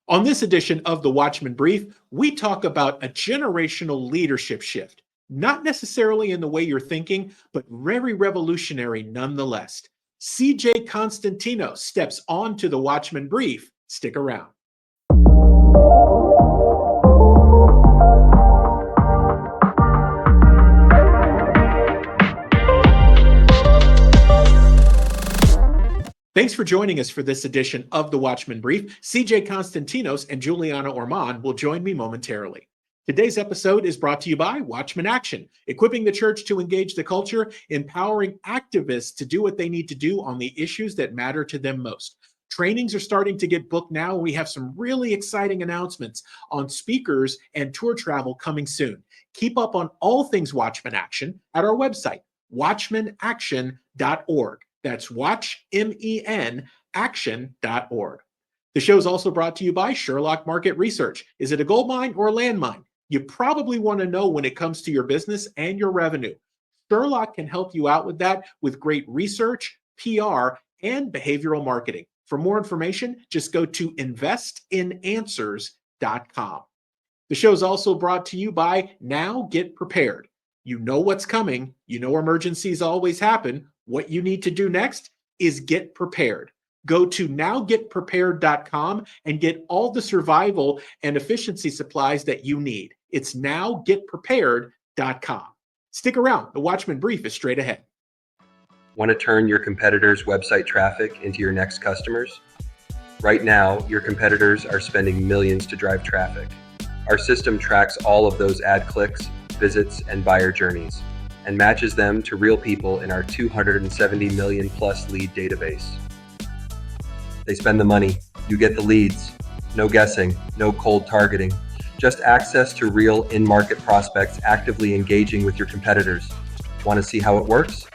On this edition of the Watchmen Brief, we talk about a generational leadership shift, not necessarily in the way you're thinking, but very revolutionary nonetheless. CJ Konstantinos steps onto the Watchmen Brief. Stick around. Thanks for joining us for this edition of the Watchmen Brief. CJ Konstantinos and Juliana Orman will join me momentarily. Today's episode is brought to you by Watchmen Action, equipping the church to engage the culture, empowering activists to do what they need to do on the issues that matter to them most. Trainings are starting to get booked now. We have some really exciting announcements on speakers and tour travel coming soon. Keep up on all things Watchmen Action at our website, watchmenaction.org. That's WatchMen Action.org. The show is also brought to you by Sherlock Market Research. Is it a gold mine or a landmine? You probably want to know when it comes to your business and your revenue. Sherlock can help you out with that with great research, PR, and behavioral marketing. For more information, just go to investinanswers.com. The show is also brought to you by Now Get Prepared. You know what's coming. You know emergencies always happen. What you need to do next is get prepared. Go to nowgetprepared.com and get all the survival and efficiency supplies that you need. It's nowgetprepared.com. Stick around. The Watchmen Brief is straight ahead. Want to turn your competitors' website traffic into your next customers? Right now, your competitors are spending millions to drive traffic. Our system tracks all of those ad clicks, visits, and buyer journeys, and matches them to real people in our 270 million plus lead database. They spend the money, you get the leads. No guessing, no cold targeting, just access to real in-market prospects actively engaging with your competitors. Want to see how it works?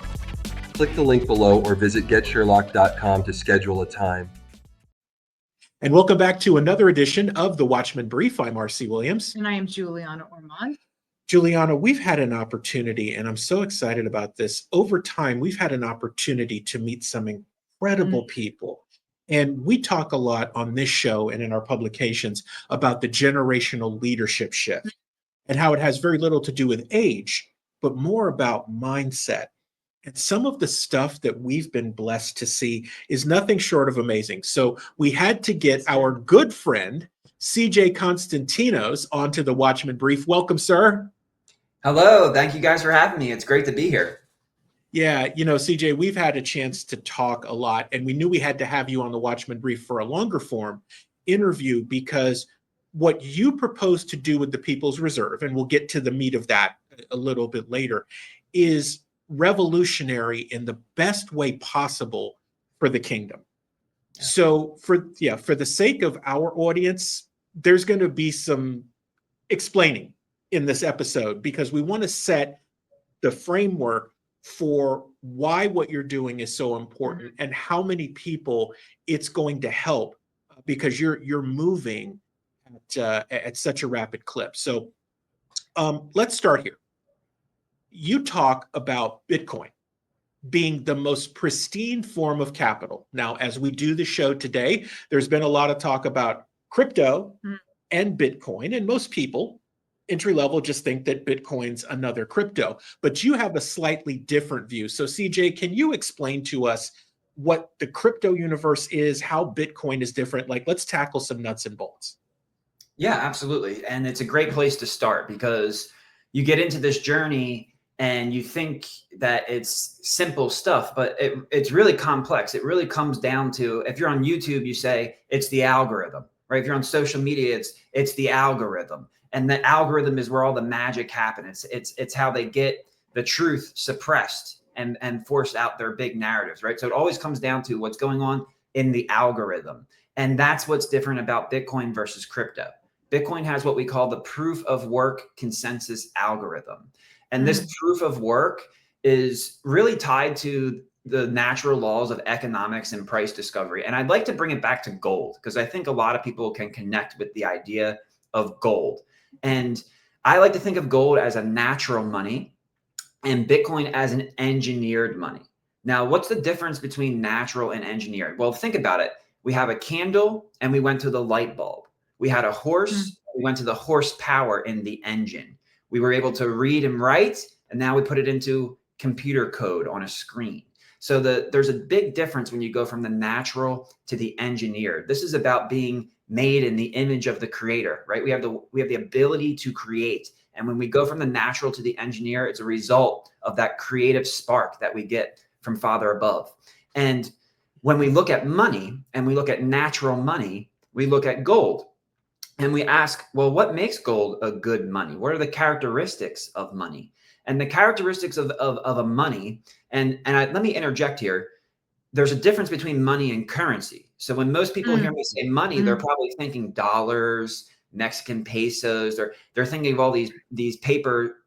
Click the link below or visit getsherlock.com to schedule a time. And welcome back to another edition of the Watchmen Brief. I'm R.C. Williams. And I am Juliana Orman. Juliana, we've had an opportunity, and I'm so excited about this. Over time, we've had an opportunity to meet some incredible people. And we talk a lot on this show and in our publications about the generational leadership shift and how it has very little to do with age, but more about mindset. And some of the stuff that we've been blessed to see is nothing short of amazing. So we had to get our good friend, CJ Konstantinos, onto the Watchmen Brief. Welcome, sir. Hello. Thank you guys for having me. It's great to be here. Yeah, CJ, we've had a chance to talk a lot, and we knew we had to have you on the Watchmen Brief for a longer form interview because what you propose to do with the People's Reserve, and we'll get to the meat of that a little bit later, is revolutionary in the best way possible for the kingdom. Yeah. So for the sake of our audience, there's going to be some explaining in this episode because we want to set the framework for why what you're doing is so important and how many people it's going to help because you're moving at such a rapid clip. So let's start here. You talk about Bitcoin being the most pristine form of capital. Now, as we do the show today, there's been a lot of talk about crypto and Bitcoin, and most people entry level just think that Bitcoin's another crypto, but you have a slightly different view. So CJ, can you explain to us what the crypto universe is, how Bitcoin is different? Like, let's tackle some nuts and bolts. Yeah, absolutely. And it's a great place to start because you get into this journey and you think that it's simple stuff, but it's really complex. It really comes down to, if you're on YouTube, you say it's the algorithm, right? If you're on social media, it's the algorithm. And the algorithm is where all the magic happens. It's how they get the truth suppressed and force out their big narratives, right? So it always comes down to what's going on in the algorithm. And that's what's different about Bitcoin versus crypto. Bitcoin has what we call the proof of work consensus algorithm. And this proof of work is really tied to the natural laws of economics and price discovery. And I'd like to bring it back to gold because I think a lot of people can connect with the idea of gold. And I like to think of gold as a natural money and Bitcoin as an engineered money. Now, what's the difference between natural and engineered? Well, think about it. We have a candle and we went to the light bulb. We had a horse. We went to the horsepower in the engine. We were able to read and write, and now we put it into computer code on a screen. So there's a big difference when you go from the natural to the engineered. This is about being made in the image of the creator, right? We have the ability to create. And when we go from the natural to the engineer, it's a result of that creative spark that we get from Father above. And when we look at money and we look at natural money, we look at gold and we ask, well, what makes gold a good money? What are the characteristics of money? And the characteristics of a money, let me interject here. There's a difference between money and currency. So when most people hear me say money, they're probably thinking dollars, Mexican pesos. They're thinking of all these paper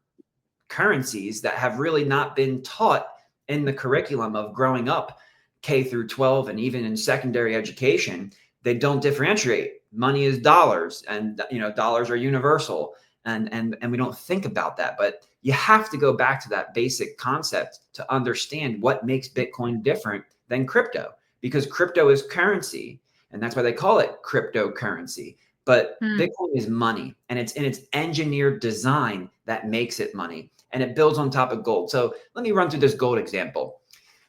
currencies that have really not been taught in the curriculum of growing up, K through 12, and even in secondary education. They don't differentiate. Money is dollars, and dollars are universal, and we don't think about that. But you have to go back to that basic concept to understand what makes Bitcoin different than crypto, because crypto is currency, and that's why they call it cryptocurrency. But Bitcoin is money, and it's in its engineered design that makes it money, and it builds on top of gold. So let me run through this gold example.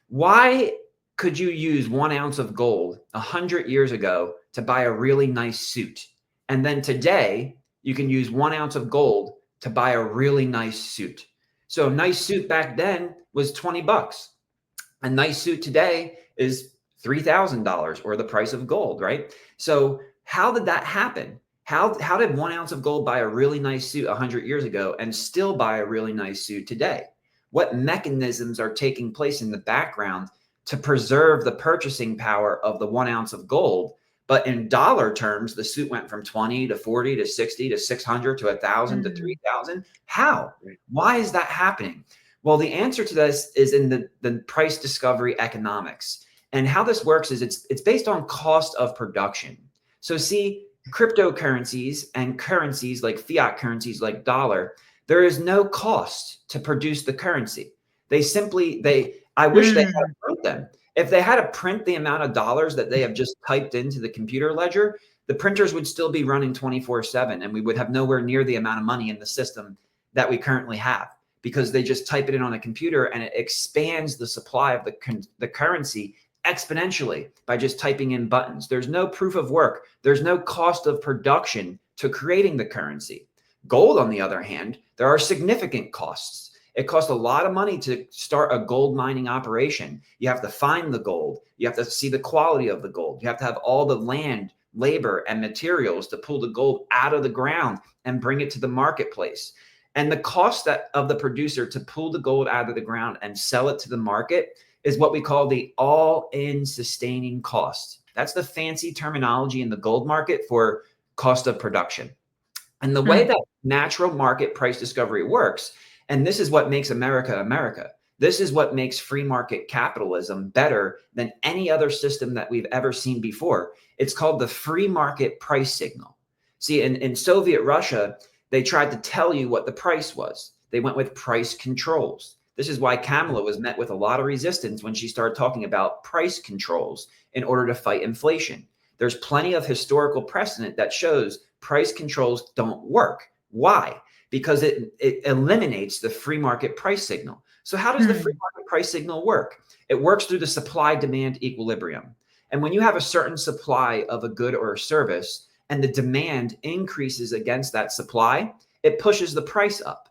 Why could you use 1 ounce of gold 100 years ago to buy a really nice suit? And then today you can use 1 ounce of gold to buy a really nice suit. So a nice suit back then was 20 bucks. A nice suit today is $3,000, or the price of gold, right? So how did that happen? How did 1 ounce of gold buy a really nice suit 100 years ago and still buy a really nice suit today? What mechanisms are taking place in the background to preserve the purchasing power of the 1 ounce of gold? But in dollar terms, the suit went from 20 to 40 to 60 to 600 to 1,000 to 3,000. How? Why is that happening? Well, the answer to this is in the price discovery economics. And how this works is it's based on cost of production. So see, cryptocurrencies and currencies like fiat currencies like dollar, there is no cost to produce the currency. I wish they had to print them. If they had to print the amount of dollars that they have just typed into the computer ledger, the printers would still be running 24/7, and we would have nowhere near the amount of money in the system that we currently have, because they just type it in on a computer and it expands the supply of the currency exponentially by just typing in buttons. There's no proof of work. There's no cost of production to creating the currency. Gold, on the other hand, there are significant costs. It costs a lot of money to start a gold mining operation. You have to find the gold. You have to see the quality of the gold. You have to have all the land, labor, and materials to pull the gold out of the ground and bring it to the marketplace. And the cost of the producer to pull the gold out of the ground and sell it to the market is what we call the all-in sustaining cost. That's the fancy terminology in the gold market for cost of production. And the way that natural market price discovery works, and this is what makes America America. This is what makes free market capitalism better than any other system that we've ever seen before. It's called the free market price signal. See, in Soviet Russia, they tried to tell you what the price was. They went with price controls. This is why Kamala was met with a lot of resistance when she started talking about price controls in order to fight inflation. There's plenty of historical precedent that shows price controls don't work. Why? Because it eliminates the free market price signal. So how does the free market price signal work? It works through the supply-demand equilibrium. And when you have a certain supply of a good or a service and the demand increases against that supply, it pushes the price up.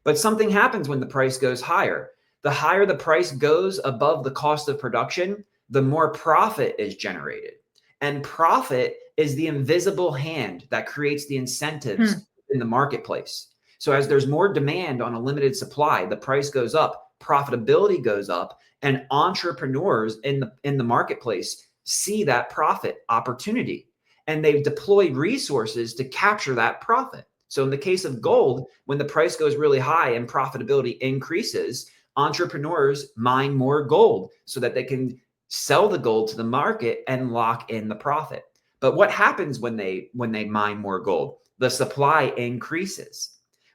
But something happens when the price goes higher. The higher the price goes above the cost of production, the more profit is generated. And profit is the invisible hand that creates the incentives in the marketplace. So as there's more demand on a limited supply, the price goes up, profitability goes up, and entrepreneurs in the marketplace see that profit opportunity, and they've deployed resources to capture that profit. So in the case of gold, when the price goes really high and profitability increases, entrepreneurs mine more gold so that they can sell the gold to the market and lock in the profit. But what happens when they mine more gold? The supply increases.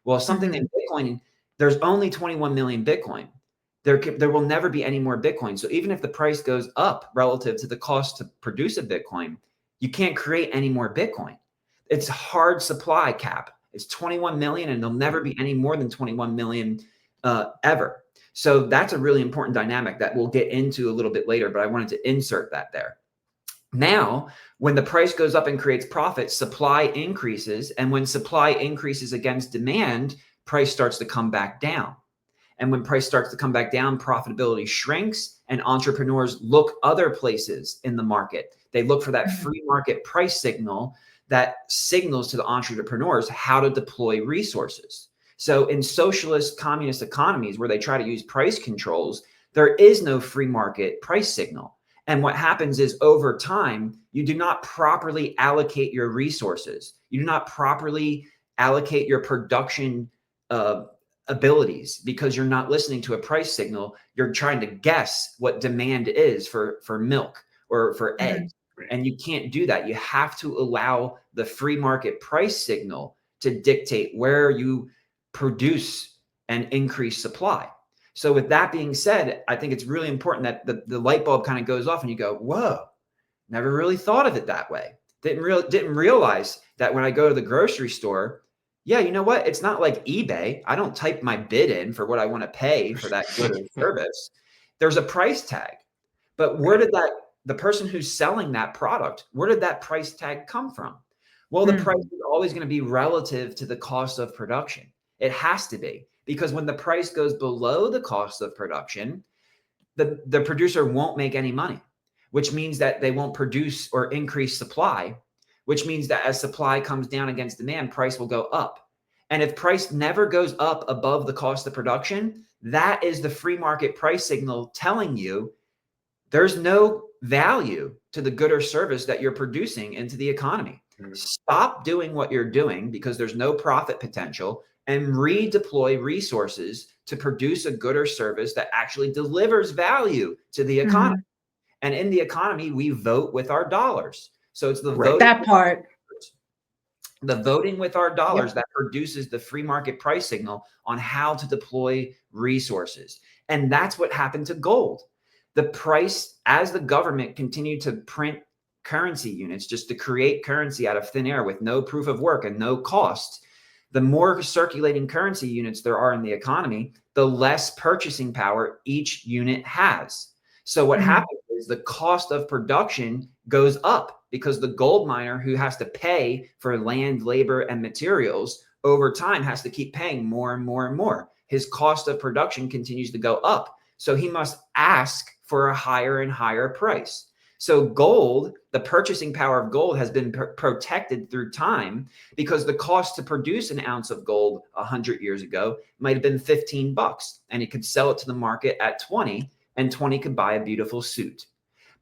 Well, something in Bitcoin, there's only 21 million Bitcoin. There will never be any more Bitcoin. So even if the price goes up relative to the cost to produce a Bitcoin, you can't create any more Bitcoin. It's hard supply cap. It's 21 million, and there'll never be any more than 21 million ever. So that's a really important dynamic that we'll get into a little bit later, but I wanted to insert that there. Now, when the price goes up and creates profit, supply increases. And when supply increases against demand, price starts to come back down. And when price starts to come back down, profitability shrinks and entrepreneurs look other places in the market. They look for that free market price signal that signals to the entrepreneurs how to deploy resources. So in socialist communist economies where they try to use price controls, there is no free market price signal. And what happens is over time, you do not properly allocate your resources. You do not properly allocate your production abilities because you're not listening to a price signal. You're trying to guess what demand is for milk or for eggs. And you can't do that. You have to allow the free market price signal to dictate where you produce and increase supply. So with that being said, I think it's really important that the light bulb kind of goes off and you go, whoa, never really thought of it that way. Didn't realize that when I go to the grocery store, yeah, you know what? It's not like eBay. I don't type my bid in for what I want to pay for that good or service. There's a price tag. But where did the person who's selling that product, where did that price tag come from? Well, the price is always going to be relative to the cost of production. It has to be, because when the price goes below the cost of production, the producer won't make any money, which means that they won't produce or increase supply, which means that as supply comes down against demand, price will go up. And if price never goes up above the cost of production, that is the free market price signal telling you there's no value to the good or service that you're producing into the economy. Stop doing what you're doing because there's no profit potential and redeploy resources to produce a good or service that actually delivers value to the economy. And in the economy, we vote with our dollars. So it's the voting, that part. The voting with our dollars that produces the free market price signal on how to deploy resources. And that's what happened to gold. The price, as the government continued to print currency units just to create currency out of thin air with no proof of work and no cost, the more circulating currency units there are in the economy, the less purchasing power each unit has. So what happens is the cost of production goes up because the gold miner who has to pay for land, labor, and materials over time has to keep paying more and more and more. His cost of production continues to go up. So he must ask for a higher and higher price. So gold, the purchasing power of gold has been protected through time because the cost to produce an ounce of gold 100 years ago might have been $15, and he could sell it to the market at 20, and 20 could buy a beautiful suit.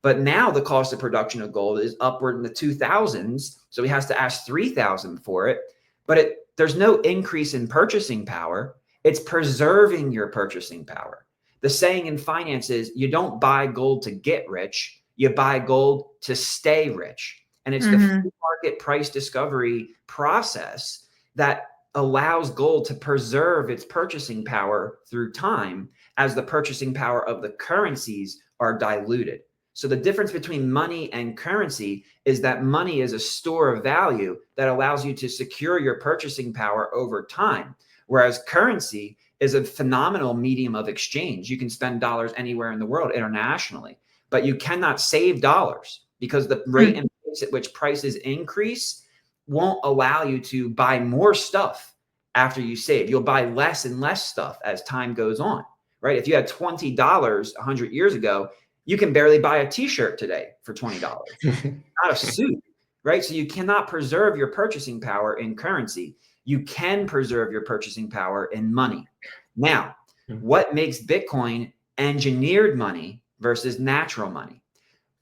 But now the cost of production of gold is upward in the 2000s, so he has to ask 3,000 for it. But there's no increase in purchasing power. It's preserving your purchasing power. The saying in finance is you don't buy gold to get rich, you buy gold to stay rich. And it's the free market price discovery process that allows gold to preserve its purchasing power through time as the purchasing power of the currencies are diluted. So the difference between money and currency is that money is a store of value that allows you to secure your purchasing power over time, whereas currency is a phenomenal medium of exchange. You can spend dollars anywhere in the world internationally, but you cannot save dollars because the rate and pace at which prices increase won't allow you to buy more stuff after you save. You'll buy less and less stuff as time goes on, right? If you had $20 100 years ago, you can barely buy a t-shirt today for $20, not a suit, right? So you cannot preserve your purchasing power in currency. You can preserve your purchasing power in money. Now, what makes Bitcoin engineered money versus natural money?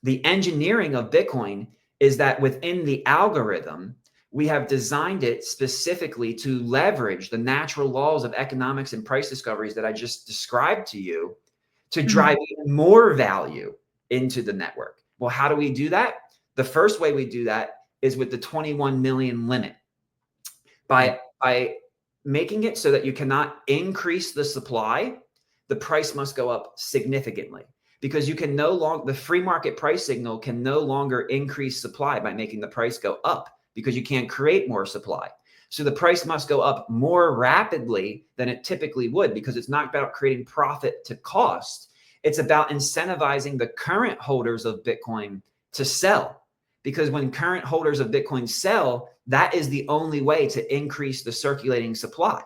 The engineering of Bitcoin is that within the algorithm, we have designed it specifically to leverage the natural laws of economics and price discoveries that I just described to you to drive even more value into the network. Well, how do we do that? The first way we do that is with the 21 million limit. By making it so that you cannot increase the supply, the price must go up significantly because you can no longer, the free market price signal can no longer increase supply by making the price go up because you can't create more supply. So the price must go up more rapidly than it typically would, because it's not about creating profit to cost. It's about incentivizing the current holders of Bitcoin to sell. Because when current holders of Bitcoin sell, that is the only way to increase the circulating supply.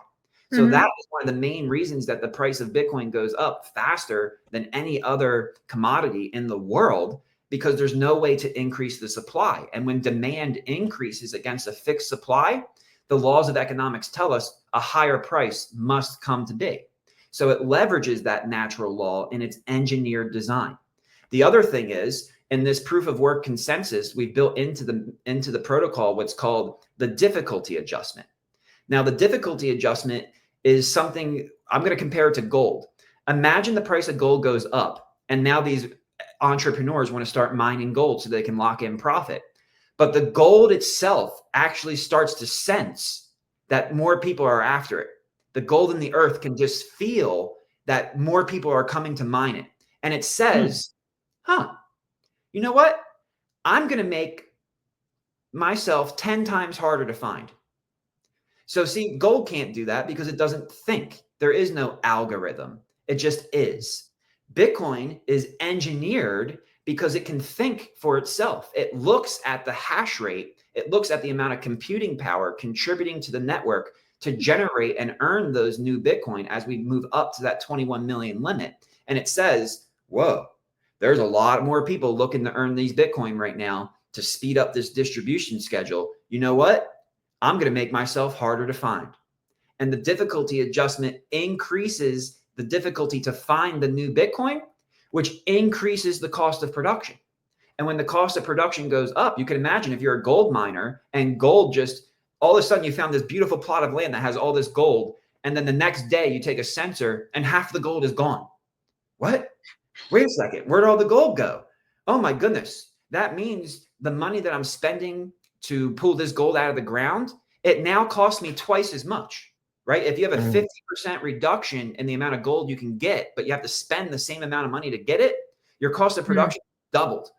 So that is one of the main reasons that the price of Bitcoin goes up faster than any other commodity in the world, because there's no way to increase the supply. And when demand increases against a fixed supply, the laws of economics tell us a higher price must come to be. So it leverages that natural law in its engineered design. The other thing is, in this proof of work consensus, we built into the protocol what's called the difficulty adjustment. Now, the difficulty adjustment is something I'm going to compare it to gold. Imagine the price of gold goes up, and now these entrepreneurs want to start mining gold so they can lock in profit. But the gold itself actually starts to sense that more people are after it. The gold in the earth can just feel that more people are coming to mine it. And it says, you know what? I'm going to make myself 10 times harder to find. So see, gold can't do that because it doesn't think. There is no algorithm. It just is. Bitcoin is engineered because it can think for itself. It looks at the hash rate. It looks at the amount of computing power contributing to the network to generate and earn those new Bitcoin as we move up to that 21 million limit. And it says, whoa, there's a lot more people looking to earn these Bitcoin right now to speed up this distribution schedule. You know what? I'm going to make myself harder to find. And the difficulty adjustment increases the difficulty to find the new Bitcoin, which increases the cost of production. And when the cost of production goes up, you can imagine if you're a gold miner and gold just all of a sudden you found this beautiful plot of land that has all this gold. And then the next day you take a sensor and half the gold is gone. What? Wait a second. Where'd all the gold go? Oh my goodness. That means the money that I'm spending to pull this gold out of the ground, it now costs me twice as much, right? If you have a 50% reduction in the amount of gold you can get, but you have to spend the same amount of money to get it, your cost of production doubled.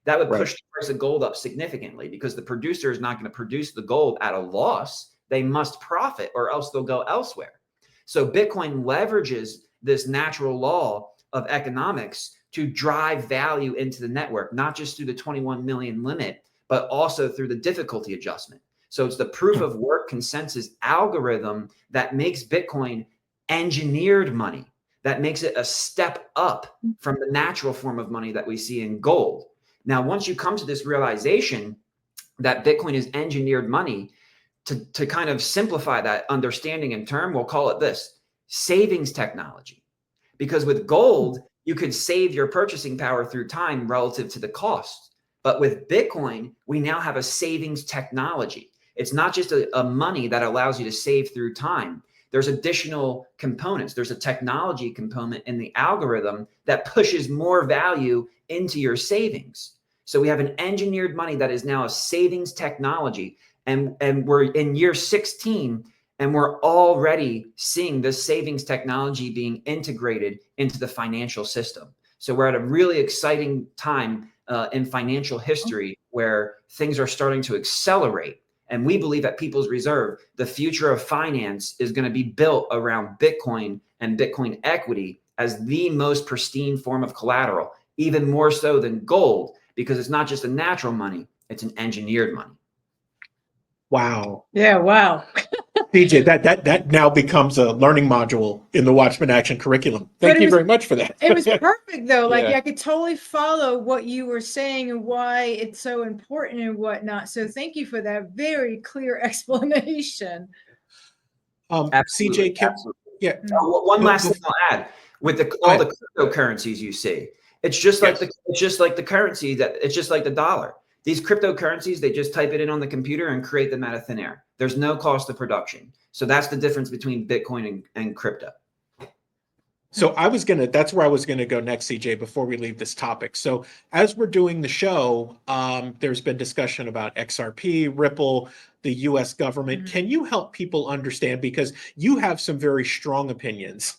That would push the price of gold up significantly because the producer is not going to produce the gold at a loss. They must profit or else they'll go elsewhere. So Bitcoin leverages this natural law of economics to drive value into the network, not just through the 21 million limit, but also through the difficulty adjustment. So it's the proof of work consensus algorithm that makes Bitcoin engineered money, that makes it a step up from the natural form of money that we see in gold. Now, once you come to this realization that Bitcoin is engineered money, to kind of simplify that understanding in term, we'll call it this: savings technology. Because with gold, you could save your purchasing power through time relative to the cost. But with Bitcoin, we now have a savings technology. It's not just a money that allows you to save through time. There's additional components. There's a technology component in the algorithm that pushes more value into your savings. So we have an engineered money that is now a savings technology. And we're in year 16, and we're already seeing this savings technology being integrated into the financial system. So we're at a really exciting time in financial history where things are starting to accelerate. And we believe at People's Reserve, the future of finance is going to be built around Bitcoin and Bitcoin equity as the most pristine form of collateral, even more so than gold, because it's not just a natural money, it's an engineered money. Wow. Yeah, wow. CJ, that now becomes a learning module in the Watchmen Action curriculum. Thank you very much for that. It was perfect though. Like Yeah. I could totally follow what you were saying and why it's so important and whatnot. So thank you for that very clear explanation. Absolutely, CJ, yeah. One last thing I'll add with all the cryptocurrencies you see. It's just like the currency it's just like the dollar. These cryptocurrencies, they just type it in on the computer and create them out of thin air. There's no cost of production. So that's the difference between Bitcoin and crypto. So that's where I was going to go next, CJ, before we leave this topic. So as we're doing the show, there's been discussion about XRP, Ripple, the US government. Can you help people understand, because you have some very strong opinions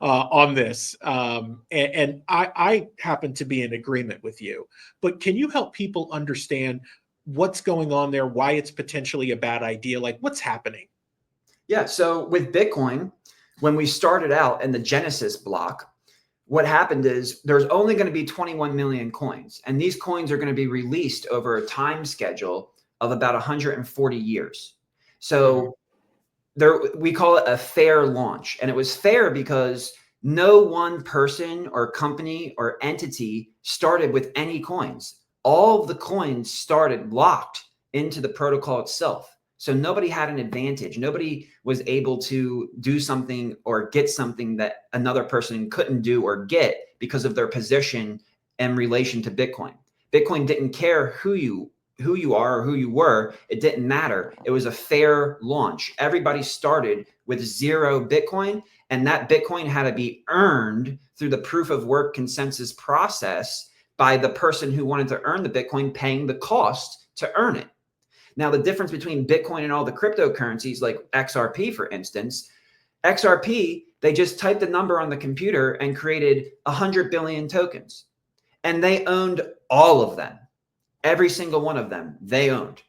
on this, and I happen to be in agreement with you, but can you help people understand what's going on there, why it's potentially a bad idea? Like, what's happening? Yeah. So with Bitcoin, when we started out in the Genesis block, what happened is there's only going to be 21 million coins, and these coins are going to be released over a time schedule of about 140 years. So we call it a fair launch, and it was fair because no one person or company or entity started with any coins. All of the coins started locked into the protocol itself. So nobody had an advantage. Nobody was able to do something or get something that another person couldn't do or get because of their position in relation to Bitcoin. Bitcoin didn't care who you are or who you were. It didn't matter. It was a fair launch. Everybody started with 0 Bitcoin, and that Bitcoin had to be earned through the proof of work consensus process by the person who wanted to earn the Bitcoin paying the cost to earn it. Now, the difference between Bitcoin and all the cryptocurrencies like XRP, for instance, XRP, they just typed a number on the computer and created 100 billion tokens, and they owned all of them. Every single one of them they owned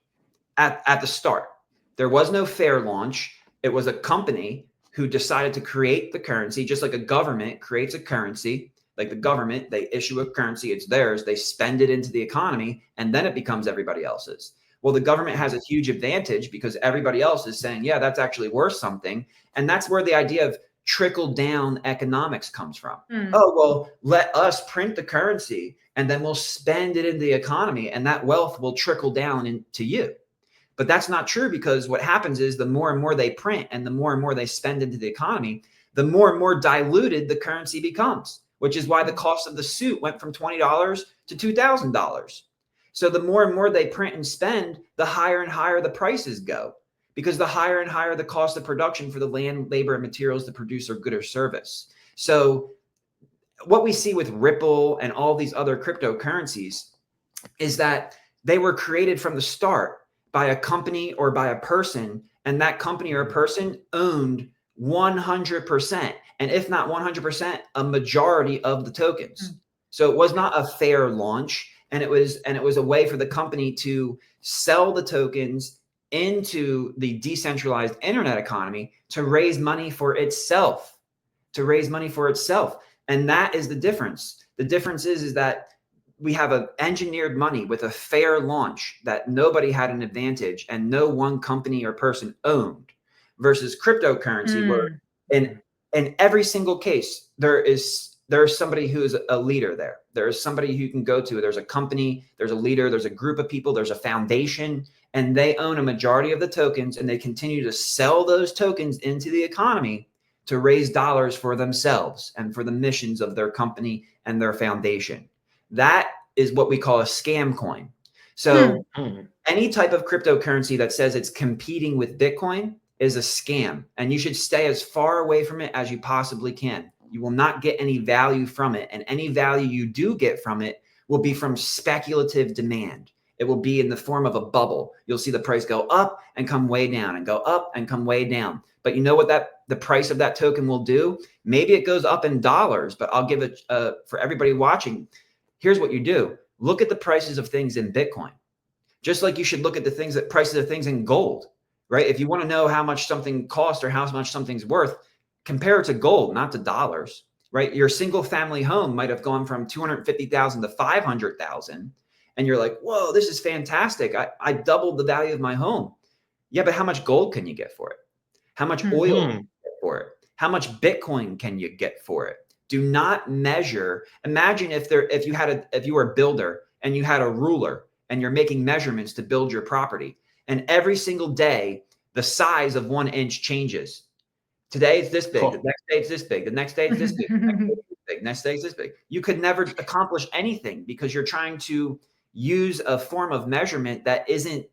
at the start. There was no fair launch. It was a company who decided to create the currency, just like a government creates a currency. Like the government, they issue a currency, it's theirs, they spend it into the economy, and then it becomes everybody else's. Well, the government has a huge advantage because everybody else is saying, yeah, that's actually worth something. And that's where the idea of trickle down economics comes from. Oh, well, let us print the currency and then we'll spend it in the economy and that wealth will trickle down into you. But that's not true, because what happens is the more and more they print and the more they spend into the economy, the more and more diluted the currency becomes, which is why the cost of the suit went from $20 to $2,000. So the more and more they print and spend, the higher and higher the prices go, because the higher and higher the cost of production for the land, labor, and materials to produce a good or service. So what we see with Ripple and all these other cryptocurrencies is that they were created from the start by a company or by a person, and that company or person owned 100%, and if not 100%, a majority of the tokens. So it was not a fair launch. And it was a way for the company to sell the tokens into the decentralized internet economy to raise money for itself, And that is the difference. The difference is that we have an engineered money with a fair launch that nobody had an advantage and no one company or person owned, versus cryptocurrency where in every single case, there's somebody who is a leader there. There's somebody who you can go to. There's a company, there's a leader, there's a group of people, there's a foundation, and they own a majority of the tokens, and they continue to sell those tokens into the economy to raise dollars for themselves and for the missions of their company and their foundation. That is what we call a scam coin. So any type of cryptocurrency that says it's competing with Bitcoin is a scam, and you should stay as far away from it as you possibly can. You will not get any value from it. And any value you do get from it will be from speculative demand. It will be in the form of a bubble. You'll see the price go up and come way down and go up and come way down. But you know what the price of that token will do? Maybe it goes up in dollars, but I'll give it for everybody watching. Here's what you do. Look at the prices of things in Bitcoin. Just like you should look at the prices of things in gold, right? If you want to know how much something costs or how much something's worth, compare it to gold, not to dollars, right? Your single family home might have gone from 250,000 to 500,000. And you're like, whoa, this is fantastic. I doubled the value of my home. Yeah, but how much gold can you get for it? How much oil can you get for it? How much Bitcoin can you get for it? Do not measure. Imagine if you were a builder and you had a ruler and you're making measurements to build your property. And every single day, the size of 1 inch changes. Today it's this big, the next day it's this big, the next day it's this big, the next day it's this big, next day it's this big. You could never accomplish anything because you're trying to use a form of measurement that isn't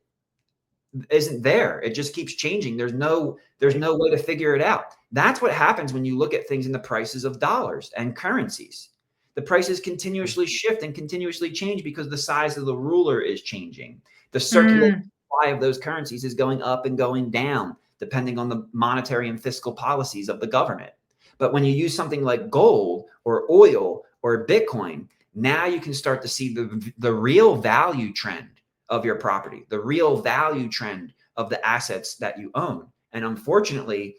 there. It just keeps changing. There's no way to figure it out. That's what happens when you look at things in the prices of dollars and currencies. The prices continuously shift and continuously change because the size of the ruler is changing. The circular supply of those currencies is going up and going down, depending on the monetary and fiscal policies of the government. But when you use something like gold or oil or Bitcoin, now you can start to see the real value trend of your property, the real value trend of the assets that you own. And unfortunately,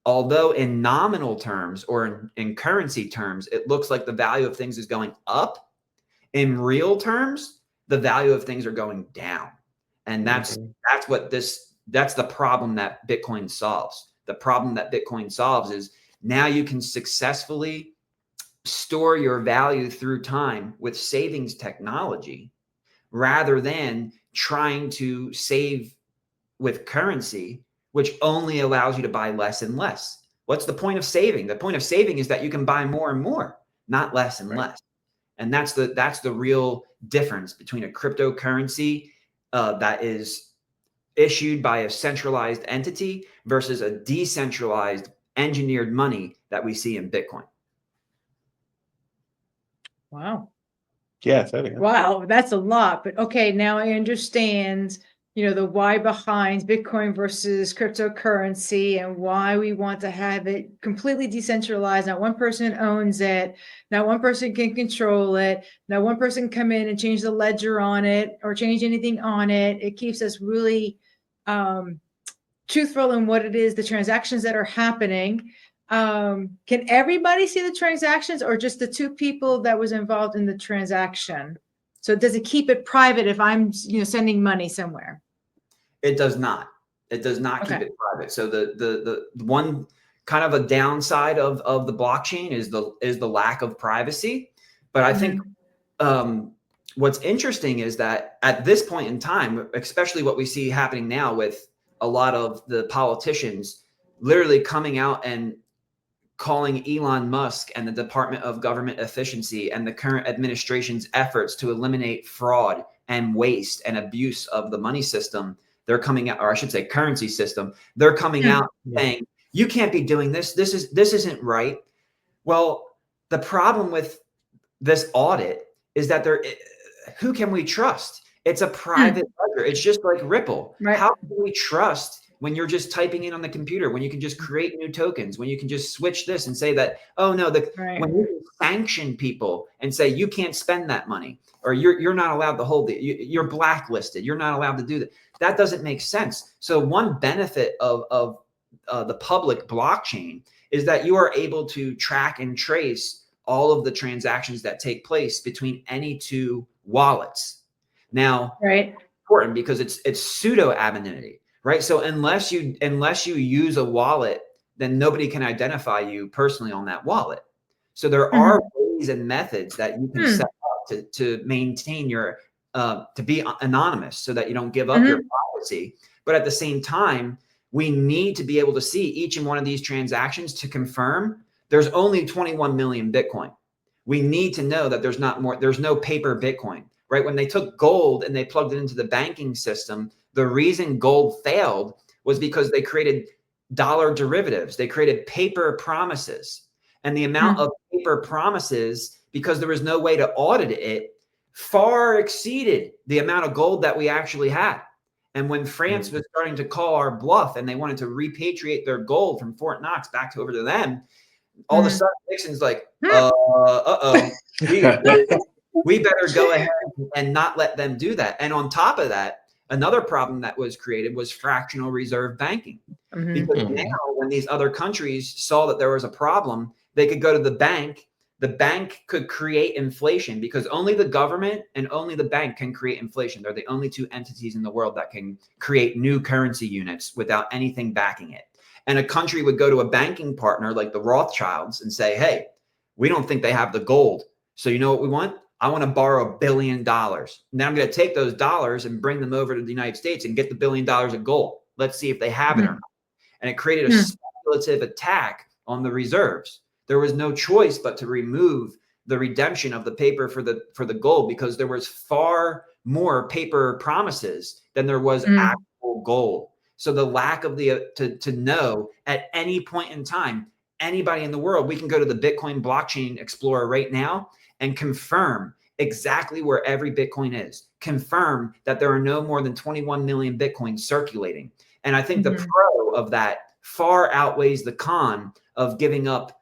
although in nominal terms or in currency terms, it looks like the value of things is going up, in real terms, the value of things are going down. And that's the problem that Bitcoin solves. The problem that Bitcoin solves is now you can successfully store your value through time with savings technology rather than trying to save with currency, which only allows you to buy less and less. What's the point of saving? The point of saving is that you can buy more and more, not less and less. And that's the real difference between a cryptocurrency that is issued by a centralized entity versus a decentralized engineered money that we see in Bitcoin. Wow. Yes. Wow, that's a lot. But okay, now I understand, the why behind Bitcoin versus cryptocurrency and why we want to have it completely decentralized. Not one person owns it. Not one person can control it. Not one person can come in and change the ledger on it or change anything on it. It keeps us really truthful in what it is, the transactions that are happening. Can everybody see the transactions or just the two people that was involved in the transaction? So does it keep it private if I'm, sending money somewhere? It does not. It does not keep it private. So the one kind of a downside of the blockchain is the lack of privacy. But I think what's interesting is that at this point in time, especially what we see happening now with a lot of the politicians literally coming out and calling Elon Musk and the Department of Government Efficiency and the current administration's efforts to eliminate fraud and waste and abuse of the money system, they're coming out, or I should say currency system, they're coming out saying, you can't be doing this. This isn't right. Well, the problem with this audit is that who can we trust? It's a private ledger. It's just like Ripple. Right. How can we trust when you're just typing in on the computer, when you can just create new tokens, when you can just switch this and say that, oh no, when you can sanction people and say you can't spend that money, or you're not allowed to hold it, you're blacklisted, you're not allowed to do that. That doesn't make sense. So one benefit of the public blockchain is that you are able to track and trace all of the transactions that take place between any two wallets. Now, important because it's pseudo anonymity. Right. So unless you use a wallet, then nobody can identify you personally on that wallet. So there are ways and methods that you can set up to maintain your to be anonymous so that you don't give up your privacy. But at the same time, we need to be able to see each and one of these transactions to confirm there's only 21 million Bitcoin. We need to know that there's not more. There's no paper Bitcoin. Right. When they took gold and they plugged it into the banking system, the reason gold failed was because they created dollar derivatives. They created paper promises. And the amount of paper promises, because there was no way to audit it, far exceeded the amount of gold that we actually had. And when France was starting to call our bluff and they wanted to repatriate their gold from Fort Knox back over to them, all of a sudden Nixon's like, we better go ahead and not let them do that. And on top of that, another problem that was created was fractional reserve banking. Because now when these other countries saw that there was a problem, they could go to the bank. The bank could create inflation because only the government and only the bank can create inflation. They're the only two entities in the world that can create new currency units without anything backing it. And a country would go to a banking partner like the Rothschilds and say, hey, we don't think they have the gold. So you know what we want? I want to borrow $1 billion. Now I'm going to take those dollars and bring them over to the United States and get the $1 billion of gold. Let's see if they have it or not. And it created a speculative attack on the reserves. There was no choice but to remove the redemption of the paper for the gold because there was far more paper promises than there was actual gold. So the lack of to know at any point in time, anybody in the world, we can go to the Bitcoin blockchain explorer right now and confirm exactly where every Bitcoin is, confirm that there are no more than 21 million Bitcoins circulating. And I think the pro of that far outweighs the con of giving up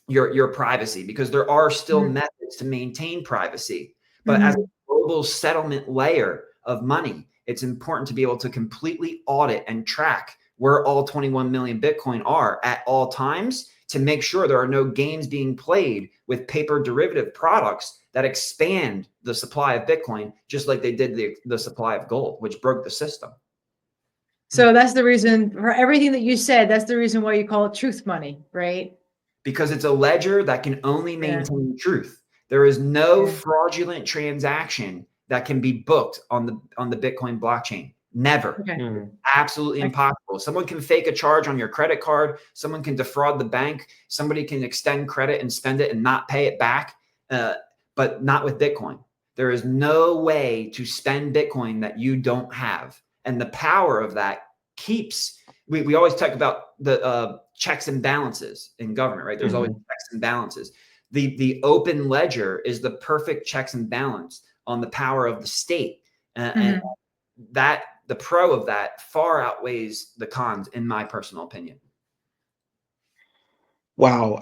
your privacy, because there are still methods to maintain privacy. But as a global settlement layer of money, it's important to be able to completely audit and track where all 21 million Bitcoin are at all times to make sure there are no games being played with paper derivative products that expand the supply of Bitcoin, just like they did the supply of gold, which broke the system. So that's the reason for everything that you said. That's the reason why you call it truth money, right? Because it's a ledger that can only maintain truth. There is no fraudulent transaction that can be booked on the Bitcoin blockchain. Never. Okay. Absolutely impossible. Someone can fake a charge on your credit card. Someone can defraud the bank. Somebody can extend credit and spend it and not pay it back, but not with Bitcoin. There is no way to spend Bitcoin that you don't have. And the power of that keeps, we always talk about the checks and balances in government, right? There's always checks and balances. The open ledger is the perfect checks and balance on the power of the state. And that the pro of that far outweighs the cons, in my personal opinion. Wow.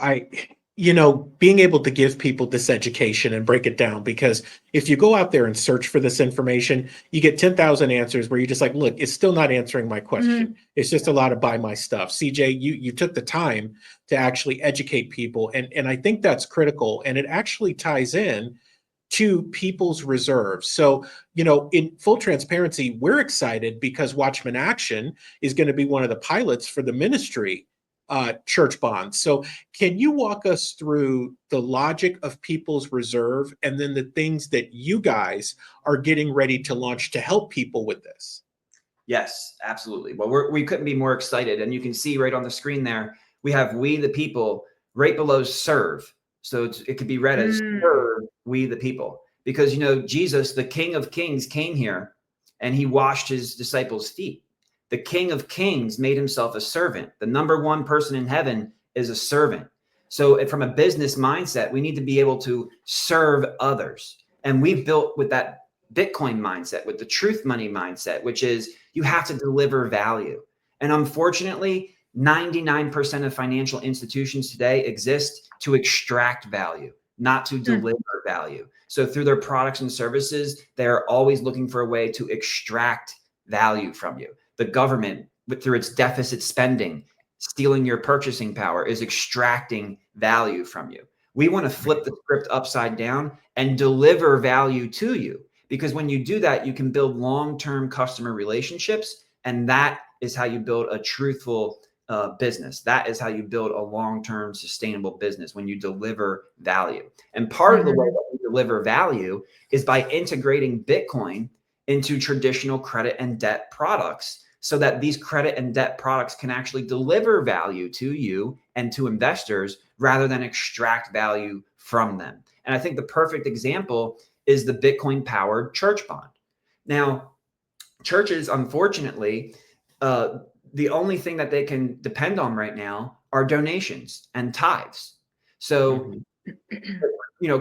Being able to give people this education and break it down, because if you go out there and search for this information, you get 10,000 answers where you're just like, look, it's still not answering my question. It's just a lot of buy my stuff. CJ, you took the time to actually educate people. And I think that's critical. And it actually ties in to people's reserves. So, in full transparency, we're excited because Watchmen Action is going to be one of the pilots for the ministry church bonds. So can you walk us through the logic of people's reserve and then the things that you guys are getting ready to launch to help people with this? Yes, absolutely. Well, we couldn't be more excited. And you can see right on the screen there, we have we the people right below serve. So it could be read as serve we the people, because, Jesus, the King of Kings, came here and he washed his disciples' feet. The King of Kings made himself a servant. The number one person in heaven is a servant. So from a business mindset, we need to be able to serve others. And we've built with that Bitcoin mindset, with the truth money mindset, which is you have to deliver value. And unfortunately, 99% of financial institutions today exist to extract value, not to deliver value. So through their products and services, they're always looking for a way to extract value from you. The government, through its deficit spending, stealing your purchasing power, is extracting value from you. We want to flip the script upside down and deliver value to you, because when you do that, you can build long-term customer relationships. And that is how you build a truthful business. That is how you build a long-term sustainable business, when you deliver value. And part of the way that we deliver value is by integrating Bitcoin into traditional credit and debt products, so that these credit and debt products can actually deliver value to you and to investors rather than extract value from them. And I think the perfect example is the Bitcoin powered church bond. Now, churches, unfortunately, the only thing that they can depend on right now are donations and tithes. So,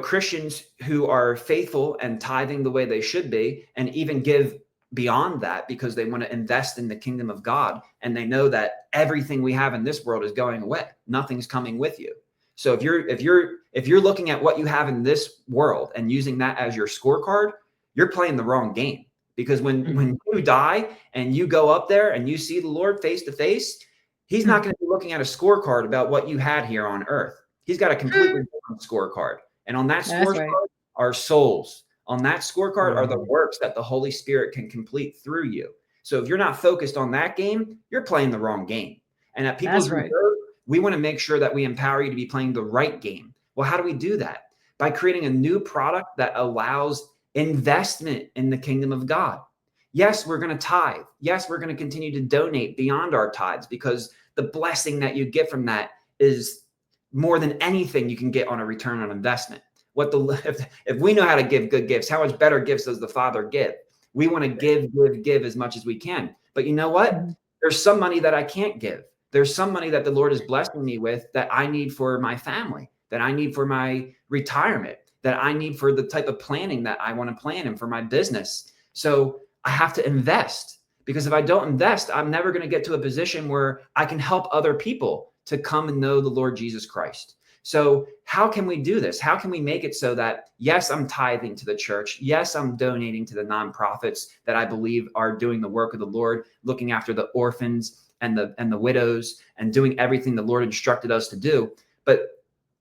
Christians who are faithful and tithing the way they should be, and even give beyond that because they want to invest in the kingdom of God, and they know that everything we have in this world is going away. Nothing's coming with you. So if you're looking at what you have in this world and using that as your scorecard, you're playing the wrong game. Because when you die and you go up there and you see the Lord face to face, he's not going to be looking at a scorecard about what you had here on earth. He's got a completely different scorecard. And on that scorecard are souls. On that scorecard are the works that the Holy Spirit can complete through you. So if you're not focused on that game, you're playing the wrong game. And at People's Reserve, we want to make sure that we empower you to be playing the right game. Well, how do we do that? By creating a new product that allows investment in the kingdom of God. Yes, we're going to tithe. Yes, we're going to continue to donate beyond our tithes, because the blessing that you get from that is more than anything you can get on a return on investment. If we know how to give good gifts, how much better gifts does the Father give? We want to give as much as we can. But you know what? There's some money that I can't give. There's some money that the Lord is blessing me with that I need for my family, that I need for my retirement, that I need for the type of planning that I want to plan and for my business. So I have to invest, because if I don't invest, I'm never going to get to a position where I can help other people to come and know the Lord Jesus Christ. So how can we do this? How can we make it so that, yes, I'm tithing to the church. Yes, I'm donating to the nonprofits that I believe are doing the work of the Lord, looking after the orphans and the widows and doing everything the Lord instructed us to do. But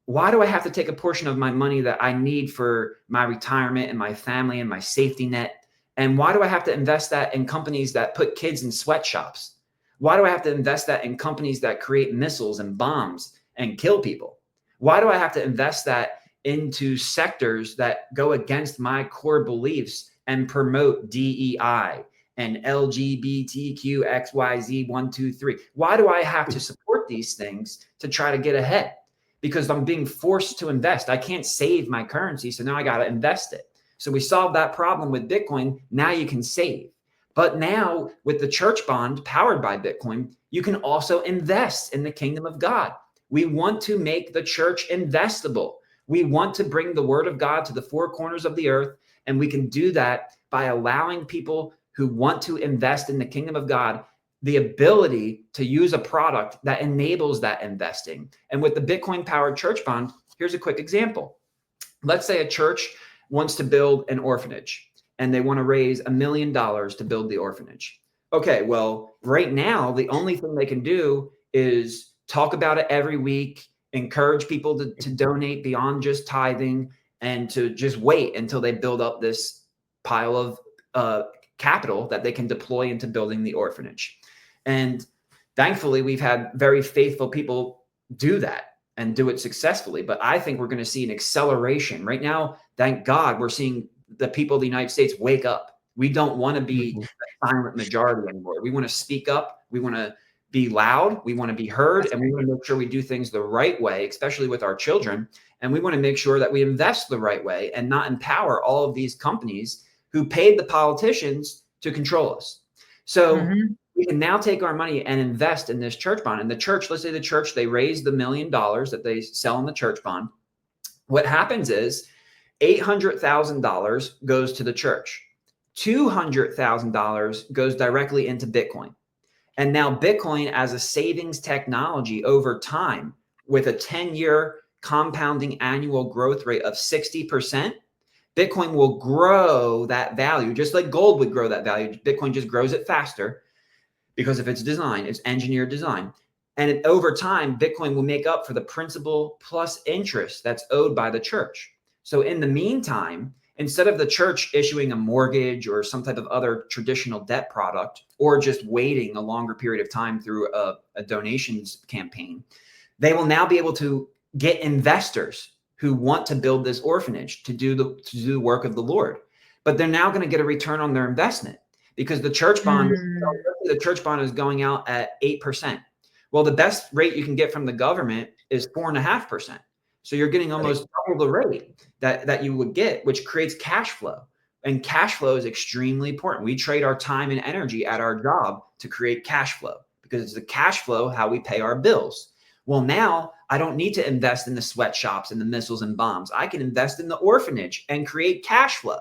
why do I have to take a portion of my money that I need for my retirement and my family and my safety net? And why do I have to invest that in companies that put kids in sweatshops? Why do I have to invest that in companies that create missiles and bombs and kill people? Why do I have to invest that into sectors that go against my core beliefs and promote DEI and LGBTQ XYZ 1, 2, 3? Why do I have to support these things to try to get ahead? Because I'm being forced to invest. I can't save my currency, so now I got to invest it. So we solved that problem with Bitcoin. Now you can save. But now with the church bond powered by Bitcoin, you can also invest in the kingdom of God. We want to make the church investable. We want to bring the word of God to the four corners of the earth. And we can do that by allowing people who want to invest in the kingdom of God the ability to use a product that enables that investing. And with the Bitcoin powered church bond, here's a quick example. Let's say a church wants to build an orphanage and they want to raise $1 million to build the orphanage. Okay, well, right now, the only thing they can do is talk about it every week, encourage people to donate beyond just tithing, and to just wait until they build up this pile of capital that they can deploy into building the orphanage. And thankfully, we've had very faithful people do that and do it successfully. But I think we're going to see an acceleration. Right now, thank God, we're seeing the people of the United States wake up. We don't want to be the silent majority anymore. We want to speak up. We want to be loud. We want to be heard. And we want to make sure we do things the right way, especially with our children. And we want to make sure that we invest the right way and not empower all of these companies who paid the politicians to control us. So we can now take our money and invest in this church bond. And the church, let's say the church, they raise the $1 million that they sell in the church bond. What happens is $800,000 goes to the church. $200,000 goes directly into Bitcoin. And now Bitcoin as a savings technology over time with a 10-year compounding annual growth rate of 60%, Bitcoin will grow that value just like gold would grow that value. Bitcoin just grows it faster because of its design, its engineered design. And over time, Bitcoin will make up for the principal plus interest that's owed by the church. So in the meantime, instead of the church issuing a mortgage or some type of other traditional debt product, or just waiting a longer period of time through a donations campaign, they will now be able to get investors who want to build this orphanage to do the work of the Lord. But they're now going to get a return on their investment because the church bond is going out at 8%. Well, the best rate you can get from the government is 4.5%. So you're getting almost double the rate that you would get, which creates cash flow. And cash flow is extremely important. We trade our time and energy at our job to create cash flow because it's the cash flow how we pay our bills. Well, now I don't need to invest in the sweatshops and the missiles and bombs. I can invest in the orphanage and create cash flow.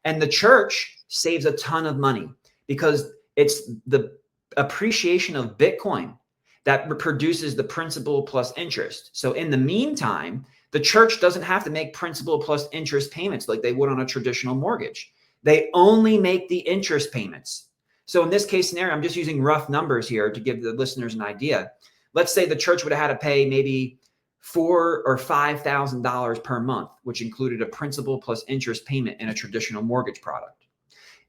And the church saves a ton of money because it's the appreciation of Bitcoin that produces the principal plus interest. So in the meantime, the church doesn't have to make principal plus interest payments like they would on a traditional mortgage. They only make the interest payments. So in this case scenario, I'm just using rough numbers here to give the listeners an idea. Let's say the church would have had to pay maybe $4,000 or $5,000 per month, which included a principal plus interest payment in a traditional mortgage product.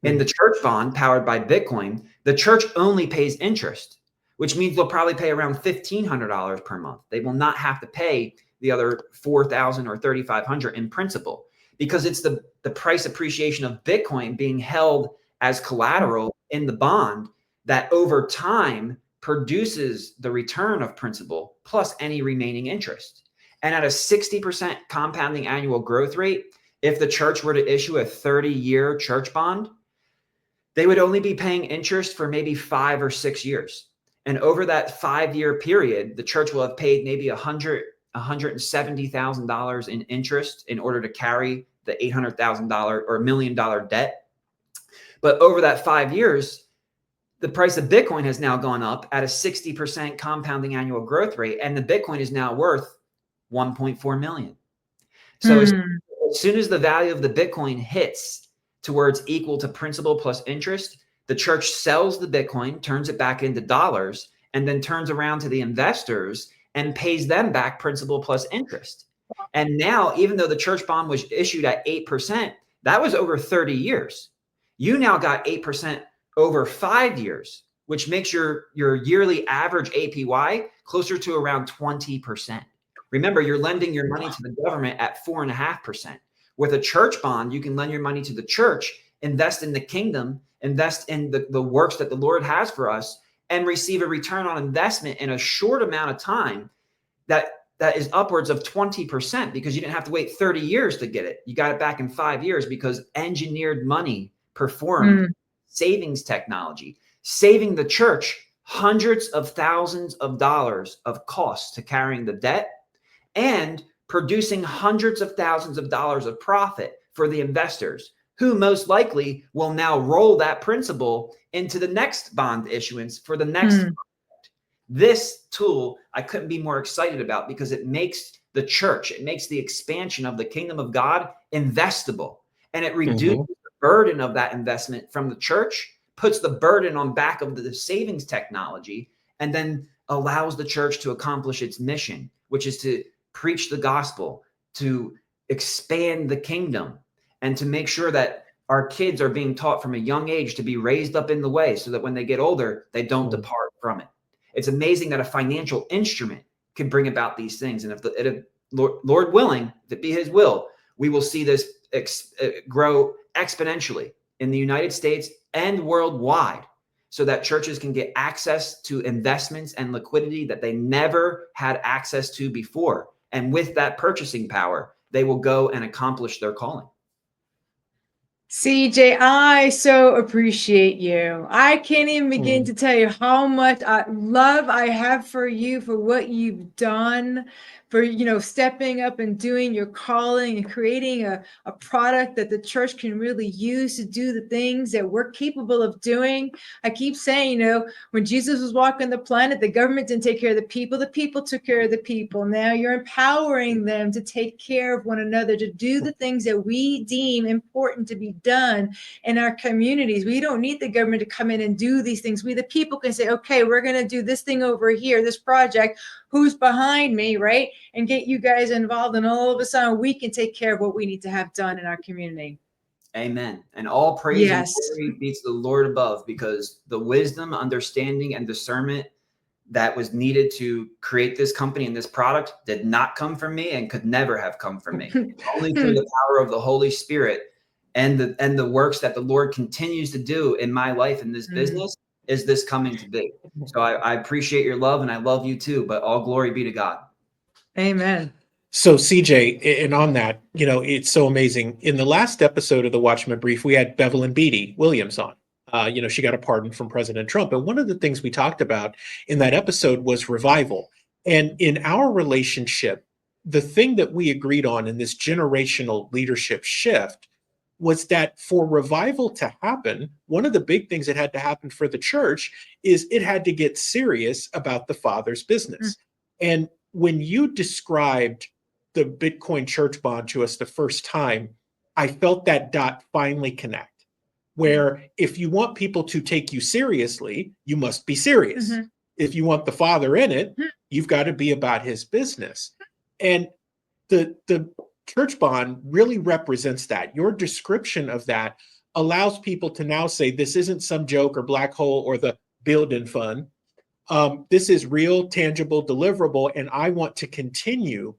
In the church bond powered by Bitcoin, the church only pays interest, which means they'll probably pay around $1,500 per month. They will not have to pay the other $4,000 or $3,500 in principal because it's the price appreciation of Bitcoin being held as collateral in the bond that over time produces the return of principal plus any remaining interest. And at a 60% compounding annual growth rate, if the church were to issue a 30-year church bond, they would only be paying interest for maybe 5 or 6 years. And over that 5-year period, the church will have paid maybe $170,000 in interest in order to carry the $800,000 or $1 million debt. But over that 5 years, the price of Bitcoin has now gone up at a 60% compounding annual growth rate. And the Bitcoin is now worth 1.4 million. So as soon as the value of the Bitcoin hits to where it's equal to principal plus interest, the church sells the Bitcoin, turns it back into dollars, and then turns around to the investors and pays them back principal plus interest. And now, even though the church bond was issued at 8%, that was over 30 years. You now got 8% over 5 years, which makes your yearly average APY closer to around 20%. Remember, you're lending your money to the government at 4.5%. With a church bond, you can lend your money to the church, invest in the kingdom, invest in the works that the Lord has for us, and receive a return on investment in a short amount of time that is upwards of 20%, because you didn't have to wait 30 years to get it. You got it back in 5 years because engineered money performed savings technology, saving the church hundreds of thousands of dollars of costs to carrying the debt and producing hundreds of thousands of dollars of profit for the investors, who most likely will now roll that principal into the next bond issuance for the next project. This tool I couldn't be more excited about, because it makes the church, it makes the expansion of the kingdom of God investable, and it reduces the burden of that investment from the church, puts the burden on back of the savings technology, and then allows the church to accomplish its mission, which is to preach the gospel, to expand the kingdom, and to make sure that our kids are being taught from a young age to be raised up in the way, so that when they get older, they don't depart from it. It's amazing that a financial instrument can bring about these things. And if Lord willing, if it be his will, we will see this grow exponentially in the United States and worldwide, so that churches can get access to investments and liquidity that they never had access to before. And with that purchasing power, they will go and accomplish their calling. CJ, I so appreciate you. I can't even begin to tell you how much love I have for you, for what you've done, for, stepping up and doing your calling and creating a product that the church can really use to do the things that we're capable of doing. I keep saying, when Jesus was walking the planet, the government didn't take care of the people took care of the people. Now you're empowering them to take care of one another, to do the things that we deem important to be done in our communities. We don't need the government to come in and do these things. We, the people, can say, okay, we're going to do this thing over here, this project. Who's behind me, right? And get you guys involved. And all of a sudden, we can take care of what we need to have done in our community. Amen. And all praise and glory be to the Lord above, because the wisdom, understanding, and discernment that was needed to create this company and this product did not come from me and could never have come from me. Only through the power of the Holy Spirit and the works that the Lord continues to do in my life in this business is this coming to be. So I appreciate your love, and I love you too, but all glory be to God. Amen. So CJ, and on that, it's so amazing. In the last episode of the Watchmen Brief, we had Bevelyn Beatty Williams on. She got a pardon from President Trump. And one of the things we talked about in that episode was revival. And in our relationship, the thing that we agreed on in this generational leadership shift was that for revival to happen, one of the big things that had to happen for the church is it had to get serious about the Father's business. And when you described the Bitcoin church bond to us the first time, I felt that dot finally connect, where if you want people to take you seriously, you must be serious. If you want the Father in it, you've got to be about his business. And the church bond really represents that. Your description of that allows people to now say, this isn't some joke or black hole or the building fund. This is real, tangible, deliverable, and I want to continue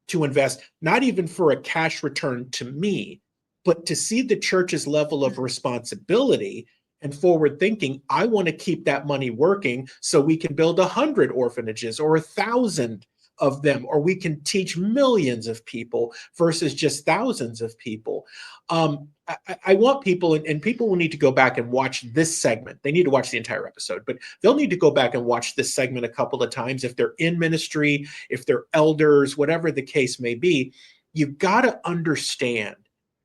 to invest, not even for a cash return to me, but to see the church's level of responsibility and forward thinking. I want to keep that money working so we can build 100 orphanages or 1,000 of them, or we can teach millions of people versus just thousands of people. I want people, and people will need to go back and watch this segment. They need to watch the entire episode, but they'll need to go back and watch this segment a couple of times. If they're in ministry, if they're elders, whatever the case may be, you've got to understand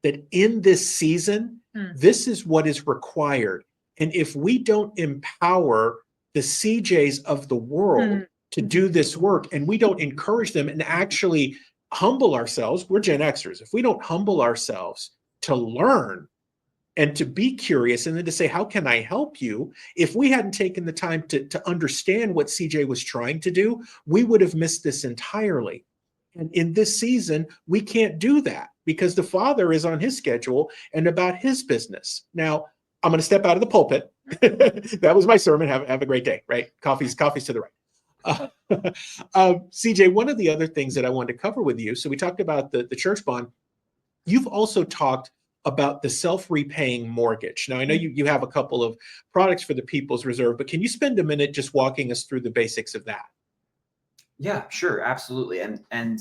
that in this season, this is what is required. And if we don't empower the CJs of the world to do this work and we don't encourage them and actually humble ourselves, we're Gen Xers. If we don't humble ourselves to learn and to be curious and then to say, how can I help you? If we hadn't taken the time to understand what CJ was trying to do, we would have missed this entirely. And in this season, we can't do that because the Father is on his schedule and about his business. Now, I'm going to step out of the pulpit. That was my sermon. Have a great day, right? Coffee's to the right. CJ, one of the other things that I wanted to cover with you, so we talked about the church bond. You've also talked about the self-repaying mortgage. Now, I know you have a couple of products for the People's Reserve, but can you spend a minute just walking us through the basics of that? Yeah, sure, absolutely. And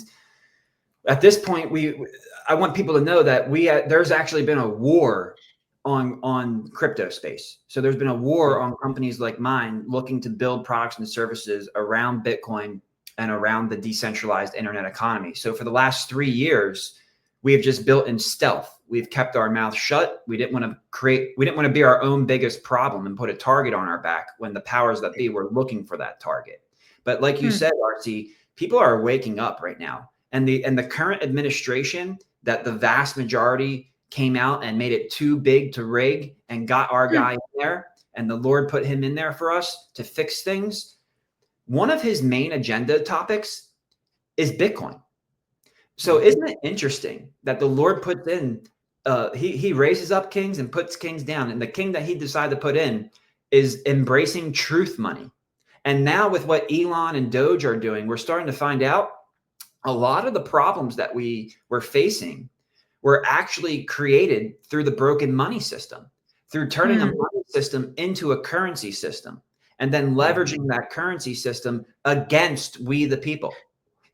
at this point, I want people to know that there's actually been a war on crypto space. So there's been a war on companies like mine looking to build products and services around Bitcoin and around the decentralized internet economy. So for the last 3 years, we have just built in stealth. We've kept our mouth shut. We didn't want to be our own biggest problem and put a target on our back when the powers that be were looking for that target. But like you said, RC, people are waking up right now. And the current administration that the vast majority came out and made it too big to rig and got our guy in there, and the Lord put him in there for us to fix things. One of his main agenda topics is Bitcoin. So isn't it interesting that the Lord puts in, he raises up kings and puts kings down, and the king that he decided to put in is embracing truth money. And now with what Elon and Doge are doing, we're starting to find out a lot of the problems that we were facing were actually created through the broken money system, through turning a money system into a currency system, and then leveraging that currency system against we the people.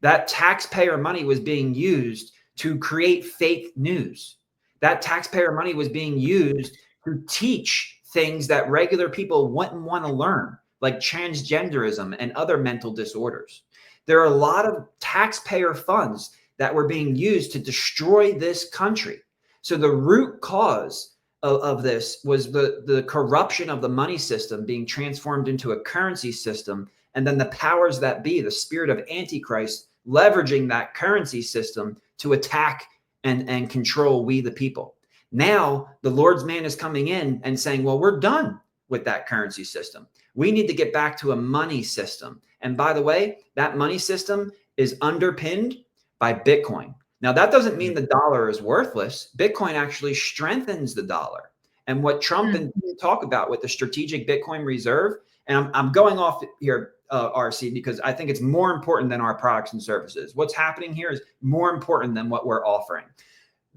That taxpayer money was being used to create fake news. That taxpayer money was being used to teach things that regular people wouldn't want to learn, like transgenderism and other mental disorders. There are a lot of taxpayer funds that were being used to destroy this country. So the root cause of this was the corruption of the money system being transformed into a currency system, and then the powers that be, the spirit of Antichrist, leveraging that currency system to attack and control we the people. Now the Lord's man is coming in and saying, well, we're done with that currency system. We need to get back to a money system. And by the way, that money system is underpinned by Bitcoin. Now, that doesn't mean the dollar is worthless. Bitcoin actually strengthens the dollar. And what Trump and talk about with the strategic Bitcoin reserve, and I'm going off here, RC, because I think it's more important than our products and services. What's happening here is more important than what we're offering.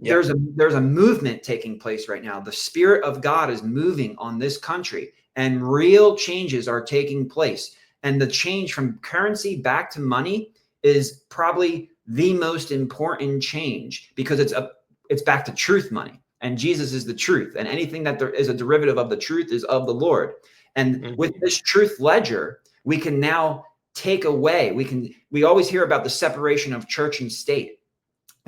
Yep. There's a movement taking place right now. The Spirit of God is moving on this country, and real changes are taking place. And the change from currency back to money is probably the most important change, because it's back to truth money, and Jesus is the truth, and anything that there is a derivative of the truth is of the Lord. And with this truth ledger, we can now take away, we always hear about the separation of church and state,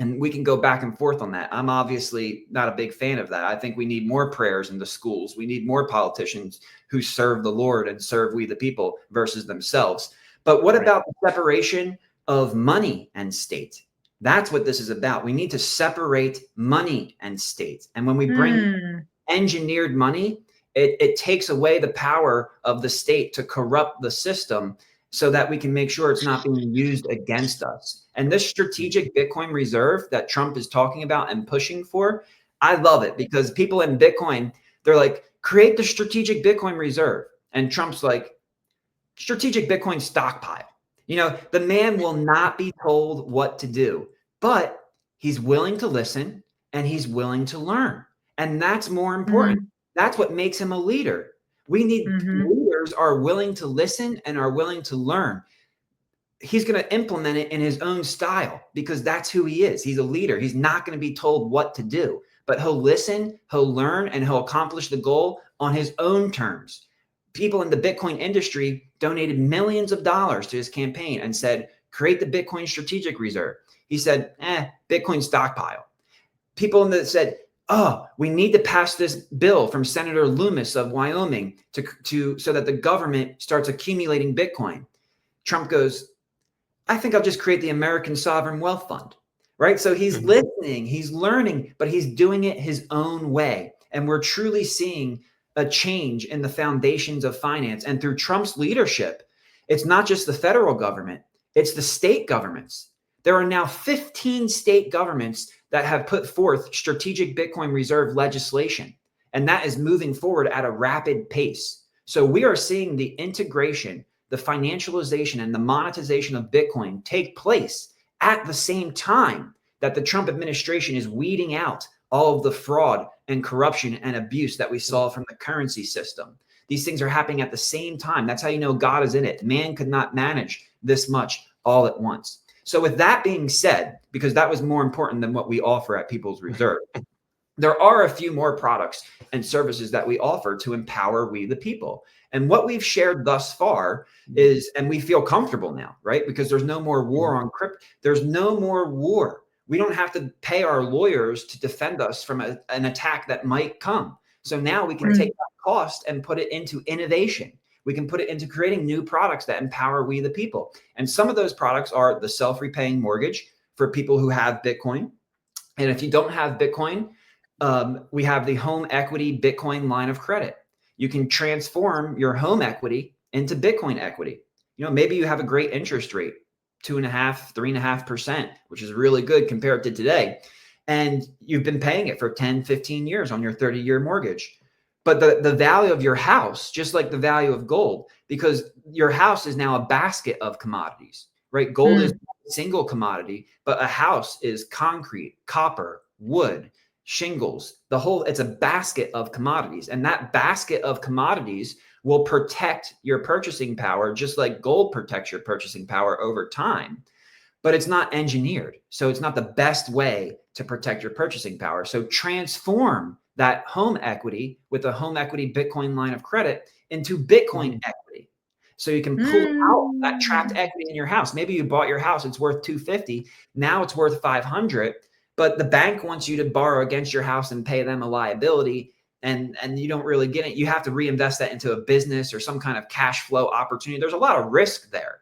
and we can go back and forth on that. I'm obviously not a big fan of that. I think we need more prayers in the schools. We need more politicians who serve the Lord and serve we the people versus themselves. But what about the separation of money and state? That's what this is about. We need to separate money and state. And when we bring engineered money, it takes away the power of the state to corrupt the system so that we can make sure it's not being used against us. And this strategic Bitcoin reserve that Trump is talking about and pushing for, I love it, because people in Bitcoin, they're like, create the strategic Bitcoin reserve. And Trump's like, strategic Bitcoin stockpile. You know, the man will not be told what to do, but he's willing to listen and he's willing to learn. And that's more important. That's what makes him a leader. We need leaders are willing to listen and are willing to learn. He's going to implement it in his own style, because that's who he is. He's a leader. He's not going to be told what to do, but he'll listen, he'll learn, and he'll accomplish the goal on his own terms. People in the Bitcoin industry donated millions of dollars to his campaign and said, create the Bitcoin strategic reserve. He said, Bitcoin stockpile. People in that said, oh, we need to pass this bill from Senator Loomis of Wyoming to so that the government starts accumulating Bitcoin. Trump goes, I think I'll just create the American Sovereign Wealth Fund, right? So he's listening, he's learning, but he's doing it his own way. And we're truly seeing a change in the foundations of finance. And through Trump's leadership, it's not just the federal government, it's the state governments. There are now 15 state governments that have put forth strategic Bitcoin reserve legislation. And that is moving forward at a rapid pace. So we are seeing the integration, the financialization, and the monetization of Bitcoin take place at the same time that the Trump administration is weeding out all of the fraud and corruption and abuse that we saw from the currency system. These things are happening at the same time. That's how you know God is in it. Man could not manage this much all at once. So with that being said, because that was more important than what we offer at People's Reserve, there are a few more products and services that we offer to empower we the people. And what we've shared thus far is, and we feel comfortable now, right? Because there's no more war on crypto. There's no more war. We don't have to pay our lawyers to defend us from an attack that might come. So now we can take that cost and put it into innovation. We can put it into creating new products that empower we the people. And some of those products are the self-repaying mortgage for people who have Bitcoin. And if you don't have Bitcoin, we have the home equity Bitcoin line of credit. You can transform your home equity into Bitcoin equity. You know, maybe you have a great interest rate, 2.5%, 3.5%, which is really good compared to today. And you've been paying it for 10, 15 years on your 30-year mortgage. But the value of your house, just like the value of gold, because your house is now a basket of commodities, right? Gold is a single commodity, but a house is concrete, copper, wood, shingles, it's a basket of commodities. And that basket of commodities will protect your purchasing power, just like gold protects your purchasing power over time, but it's not engineered. So it's not the best way to protect your purchasing power. So transform that home equity with a home equity Bitcoin line of credit into Bitcoin equity. So you can pull out that trapped equity in your house. Maybe you bought your house, it's worth 250. Now it's worth 500. But the bank wants you to borrow against your house and pay them a liability, and you don't really get it. You have to reinvest that into a business or some kind of cash flow opportunity. There's a lot of risk there.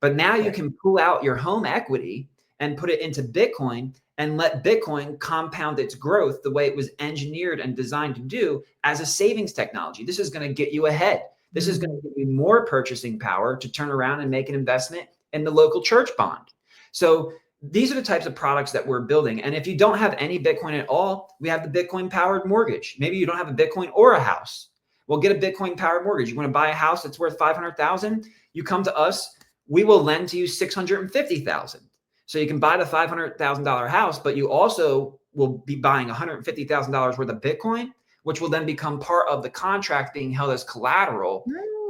But now you can pull out your home equity and put it into Bitcoin and let Bitcoin compound its growth the way it was engineered and designed to do as a savings technology. This is going to get you ahead. This is going to give you more purchasing power to turn around and make an investment in the local church bond. So these are the types of products that we're building. And if you don't have any Bitcoin at all, we have the Bitcoin powered mortgage. Maybe you don't have a Bitcoin or a house. Well, get a Bitcoin powered mortgage. You want to buy a house that's worth 500,000? You come to us, we will lend to you 650,000. So you can buy the $500,000 house, but you also will be buying $150,000 worth of Bitcoin, which will then become part of the contract being held as collateral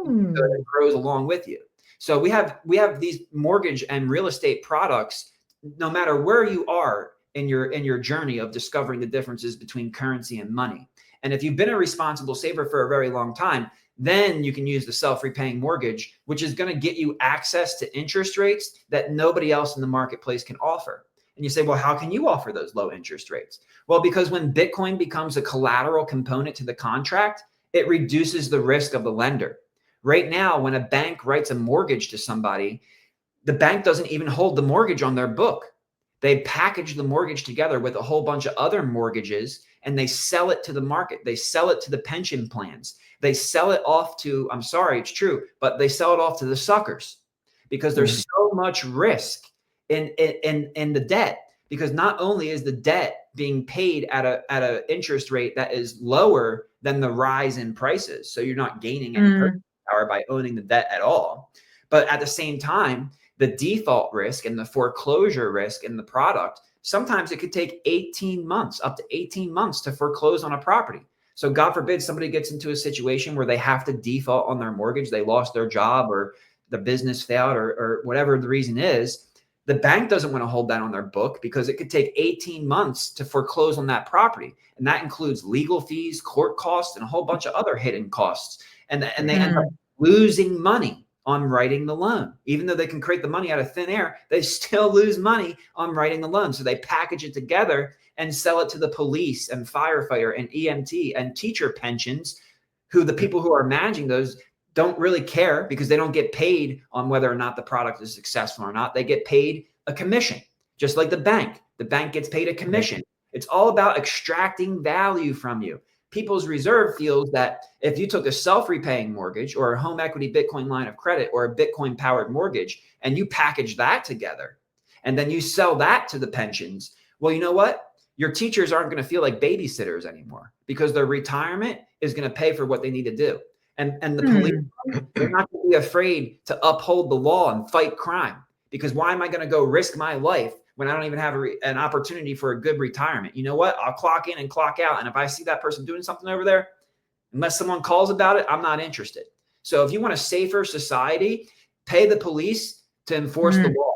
so that it grows along with you. So we have these mortgage and real estate products, no matter where you are in your journey of discovering the differences between currency and money. And if you've been a responsible saver for a very long time, then you can use the self-repaying mortgage, which is going to get you access to interest rates that nobody else in the marketplace can offer. And you say, well, how can you offer those low interest rates? Well, because when Bitcoin becomes a collateral component to the contract, it reduces the risk of the lender. Right now, when a bank writes a mortgage to somebody, the bank doesn't even hold the mortgage on their book. They package the mortgage together with a whole bunch of other mortgages and they sell it to the market. They sell it to the pension plans. They sell it off to, I'm sorry, it's true, but they sell it off to the suckers because there's so much risk in the debt, because not only is the debt being paid at an interest rate that is lower than the rise in prices. So you're not gaining any purchasing power by owning the debt at all. But at the same time, the default risk and the foreclosure risk in the product, sometimes it could take 18 months, up to 18 months to foreclose on a property. So God forbid somebody gets into a situation where they have to default on their mortgage, they lost their job or the business failed or whatever the reason is. The bank doesn't want to hold that on their book because it could take 18 months to foreclose on that property. And that includes legal fees, court costs, and a whole bunch of other hidden costs. And they end up losing money on writing the loan. Even though they can create the money out of thin air, they still lose money on writing the loan. So they package it together and sell it to the police and firefighter and EMT and teacher pensions, who the people who are managing those don't really care because they don't get paid on whether or not the product is successful or not. They get paid a commission, just like the bank. The bank gets paid a commission. It's all about extracting value from you. People's Reserve feels that if you took a self-repaying mortgage or a home equity Bitcoin line of credit or a Bitcoin powered mortgage and you package that together and then you sell that to the pensions, well, you know what? Your teachers aren't going to feel like babysitters anymore because their retirement is going to pay for what they need to do. And the police, they're not going to be afraid to uphold the law and fight crime, because why am I going to go risk my life when I don't even have an opportunity for a good retirement? You know what? I'll clock in and clock out. And if I see that person doing something over there, unless someone calls about it, I'm not interested. So if you want a safer society, pay the police to enforce the law.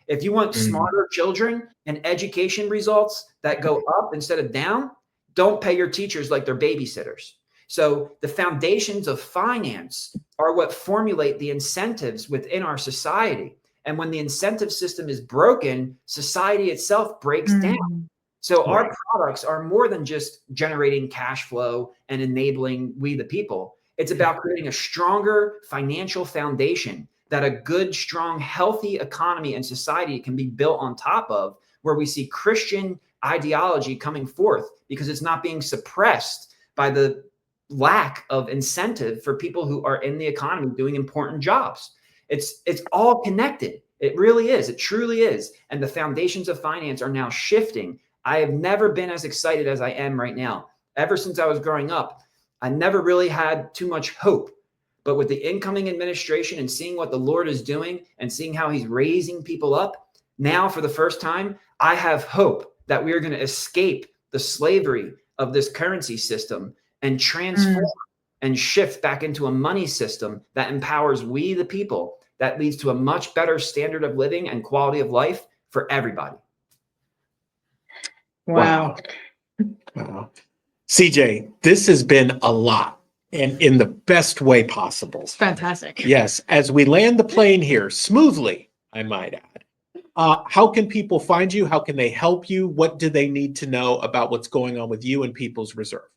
If you want smarter children and education results that go up instead of down, don't pay your teachers like they're babysitters. So the foundations of finance are what formulate the incentives within our society. And when the incentive system is broken, society itself breaks down. So our products are more than just generating cash flow and enabling we the people. It's about creating a stronger financial foundation that a good, strong, healthy economy and society can be built on top of, where we see Christian ideology coming forth because it's not being suppressed by the lack of incentive for people who are in the economy doing important jobs. It's all connected. It really is. It truly is. And the foundations of finance are now shifting. I have never been as excited as I am right now. Ever since I was growing up, I never really had too much hope. But with the incoming administration and seeing what the Lord is doing and seeing how he's raising people up, now for the first time, I have hope that we are going to escape the slavery of this currency system and transform and shift back into a money system that empowers we the people, that leads to a much better standard of living and quality of life for everybody. Wow. CJ, this has been a lot, and in the best way possible. It's fantastic. Yes, as we land the plane here smoothly, I might add. How can people find you? How can they help you? What do they need to know about what's going on with you and People's Reserve?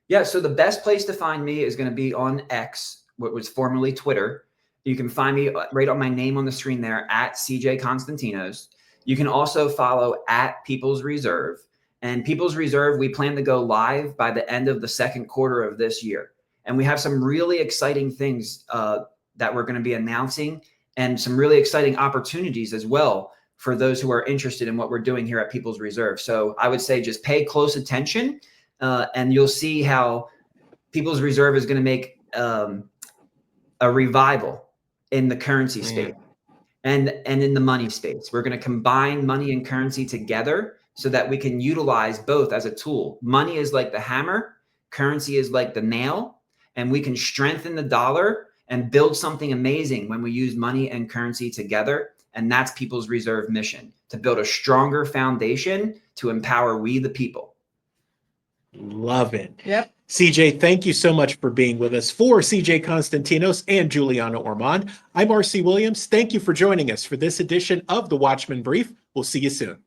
Yeah, so the best place to find me is going to be on X, what was formerly Twitter. You can find me right on my name on the screen there, at CJ Konstantinos. You can also follow at People's Reserve. And People's Reserve, we plan to go live by the end of the second quarter of this year. And we have some really exciting things that we're going to be announcing, and some really exciting opportunities as well for those who are interested in what we're doing here at People's Reserve. So I would say just pay close attention, and you'll see how People's Reserve is going to make a revival in the currency space and in the money space. We're going to combine money and currency together so that we can utilize both as a tool. Money is like the hammer, currency is like the nail, and we can strengthen the dollar and build something amazing when we use money and currency together. And that's People's Reserve mission, to build a stronger foundation to empower we the people. Love it. Yep. CJ, thank you so much for being with us. For CJ Konstantinos and Juliana Ormond, I'm RC Williams. Thank you for joining us for this edition of the Watchmen Brief. We'll see you soon.